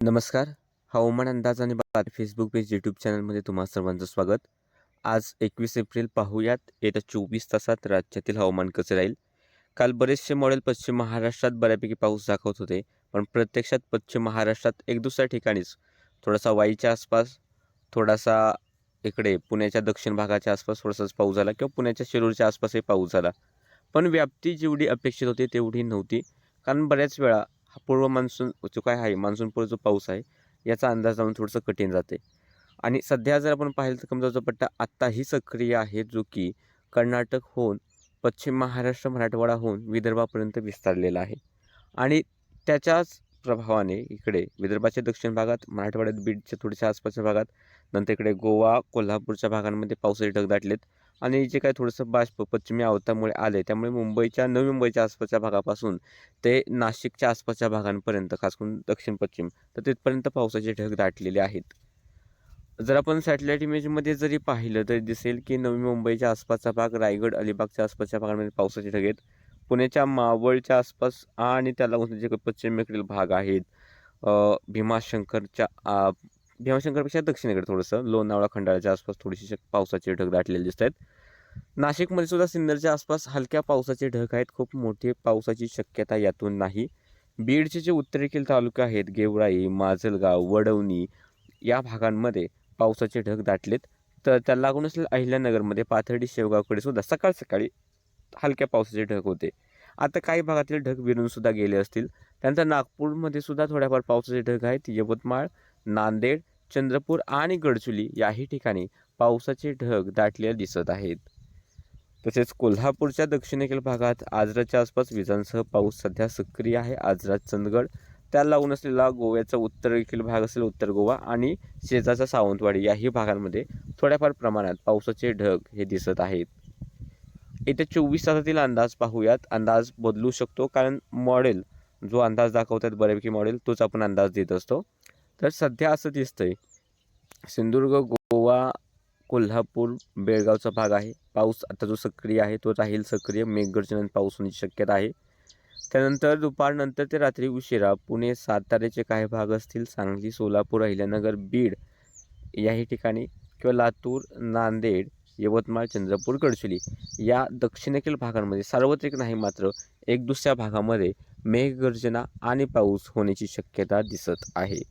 नमस्कार. हवामान अंदाज आणि बातमी फेसबुक पेज, यूट्यूब चॅनलमध्ये तुम्हा सर्वांचं स्वागत. आज 21 एप्रिल पाहूयात येत्या 24 तासात राज्यातील हवामान कसे राहील. काल बरेचसे मॉडेल पश्चिम महाराष्ट्रात बऱ्यापैकी पाऊस दाखवत होते, पण प्रत्यक्षात पश्चिम महाराष्ट्रात एक दुसऱ्या ठिकाणीच थोडासा वाईच्या आसपास, थोडासा इकडे पुण्याच्या दक्षिण भागाच्या आसपास थोडासाच पाऊस झाला किंवा पुण्याच्या शिरूरच्या आसपासही पाऊस झाला. पण व्याप्ती जेवढी अपेक्षित होती तेवढी नव्हती. कारण बऱ्याच वेळा हा पूर्व मान्सून जो काय आहे, मान्सूनपूर्व जो पाऊस आहे, याचा अंदाज लावणं थोडंसं कठीण जाते. आणि सध्या जर आपण पाहिलं तर कमजोरचा पट्टा आत्ताही सक्रिय आहे, जो की कर्नाटक होऊन पश्चिम महाराष्ट्र, मराठवाडा होऊन विदर्भापर्यंत विस्तारलेला आहे. आणि त्याच्याच प्रभावाने इकडे विदर्भाच्या दक्षिण भागात, मराठवाड्यात बीडच्या थोड्याशा आसपासच्या भागात, नंतर इकडे गोवा, कोल्हापूरच्या भागांमध्ये पावसाचे ढग दाटलेत. आणि जे काही थोडंसं बाष्प पश्चिमी आवतामुळे आले, त्यामुळे नवी मुंबईच्या आसपासच्या भागापासून ते नाशिकच्या आसपासच्या भागांपर्यंत, खास करून दक्षिण पश्चिम, तर तिथपर्यंत पावसाचे ढग दाटलेले आहेत. जर आपण सॅटेलाईट इमेजमध्ये जरी पाहिलं तरी दिसेल की नवी मुंबईच्या आसपासचा भाग, रायगड, अलिबागच्या आसपासच्या भागांमध्ये पावसाचे ढग आहेत. पुण्याच्या मावळच्या आसपास आणि त्याला जे पश्चिमेकडील भाग आहेत, भीमाशंकरपेक्षा दक्षिणेकडे थोडंसं लोणावळा, खंडाळ्याच्या आसपास थोडीशी पावसाचे ढग दाटलेले दिसत आहेत. नाशिकमध्ये सुद्धा सिन्नरच्या आसपास हलक्या पावसाचे ढग आहेत. खूप मोठी पावसाची शक्यता यातून नाही. बीडचे जे उत्तरेकडील तालुके आहेत, गेवराई, माजलगाव, वडवणी, या भागांमध्ये पावसाचे ढग दाटलेत. तर त्याला लागूनच अहिल्यानगरमध्ये पाथर्डी, शेवगावकडे सुद्धा सकाळ सकाळी हलक्या पावसाचे ढग होते. आता काही भागातील ढग विरून सुद्धा गेले असतील. त्यानंतर नागपूरमध्ये सुद्धा थोड्याफार पावसाचे ढग आहेत. यवतमाळ, नांदेड, चंद्रपूर आणि गडचिरोली याही ठिकाणी पावसाचे ढग दाटलेले दिसत आहेत. तसेच कोल्हापूरच्या दक्षिणेकडील भागात आजराच्या आसपास विजांसह पाऊस सध्या सक्रिय आहे. आजरा, चंदगड, त्याला लागून असलेला गोव्याचा उत्तरेकडील भाग असेल, उत्तर गोवा, आणि शेजारचा सावंतवाडी याही भागांमध्ये थोड्याफार प्रमाणात पावसाचे ढग हे दिसत आहेत. येत्या 24 तासातील अंदाज पाहूयात. अंदाज बदलू शकतो, कारण मॉडेल जो अंदाज दाखवतात, बऱ्यापैकी मॉडेल तोच आपण अंदाज देत असतो. तर सध्या असं दिसतंय, सिंधुदुर्ग, गोवा, कोल्हापूर, बेळगावचा भाग आहे. पाऊस आता जो सक्रिय आहे तो राहील सक्रिय. मेघगर्जनेने पाऊस होण्याची शक्यता आहे. त्यानंतर दुपारनंतर ते रात्री उशिरा पुणे, साताऱ्याचे काही भाग असतील, सांगली, सोलापूर, अहिल्यानगर, बीड याही ठिकाणी, किंवा लातूर, नांदेड, यवतमाळ, चंद्रपूर, गडचिरोली या दक्षिणेकडील भागांमध्ये सार्वत्रिक नाही, मात्र एक दुसऱ्या भागामध्ये मेघगर्जना आणि पाऊस होण्याची शक्यता दिसत आहे.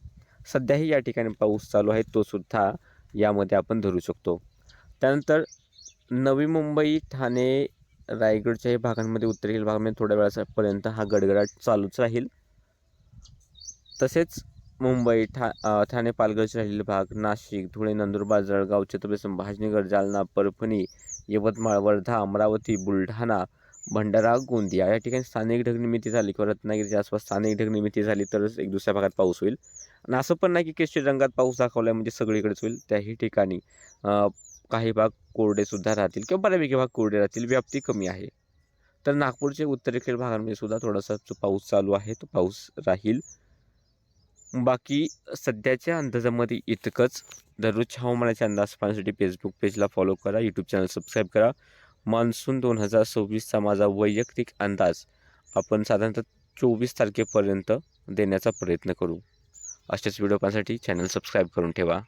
सध्याही या ठिकाणी पाऊस चालू आहे, तो सुद्धा यामध्ये आपण धरू शकतो. त्यानंतर नवी मुंबई, ठाणे, रायगडच्याही भागांमध्ये, उत्तरेकडील भागामध्ये थोड्या वेळापर्यंत हा गडगडाट चालूच राहील. तसेच मुंबई, ठाणे, पालघरचे राहिलेले भाग, नाशिक, धुळे, नंदुरबार, जळगाव, छत्रपती संभाजीनगर, जालना, परभणी, यवतमाळ, वर्धा, अमरावती, बुलढाणा, भंडारा, गोंदिया या ठिकाणी स्थानिक ढगनिर्मिती झाली, किंवा रत्नागिरीच्या आसपास स्थानिक ढगनिर्मिती झाली तरच एक दुसऱ्या भागात पाऊस होईल. आणि असं पण नाही की केशरी रंगात पाऊस दाखवला म्हणजे सगळीकडेच होईल. त्याही ठिकाणी काही भाग कोरडे सुद्धा राहतील, किंवा बऱ्यापैकी भाग कोरडे राहतील. व्याप्ती कमी आहे. तर नागपूरचे उत्तरेकडील भागांमध्ये सुद्धा थोडासा जो पाऊस चालू आहे तो पाऊस राहील. बाकी सध्याच्या अंदाजामध्ये इतकंच. दररोजच्या हवामानाचे अंदाज पाहण्यासाठी फेसबुक पेजला फॉलो करा, यूट्यूब चॅनल सबस्क्राईब करा. मान्सून 2026चा माझा वैयक्तिक अंदाज आपण साधारणतः 24 तारखेपर्यंत देण्याचा प्रयत्न करू. असेच व्हिडिओ पाहण्यासाठी चॅनल सबस्क्राईब करून ठेवा.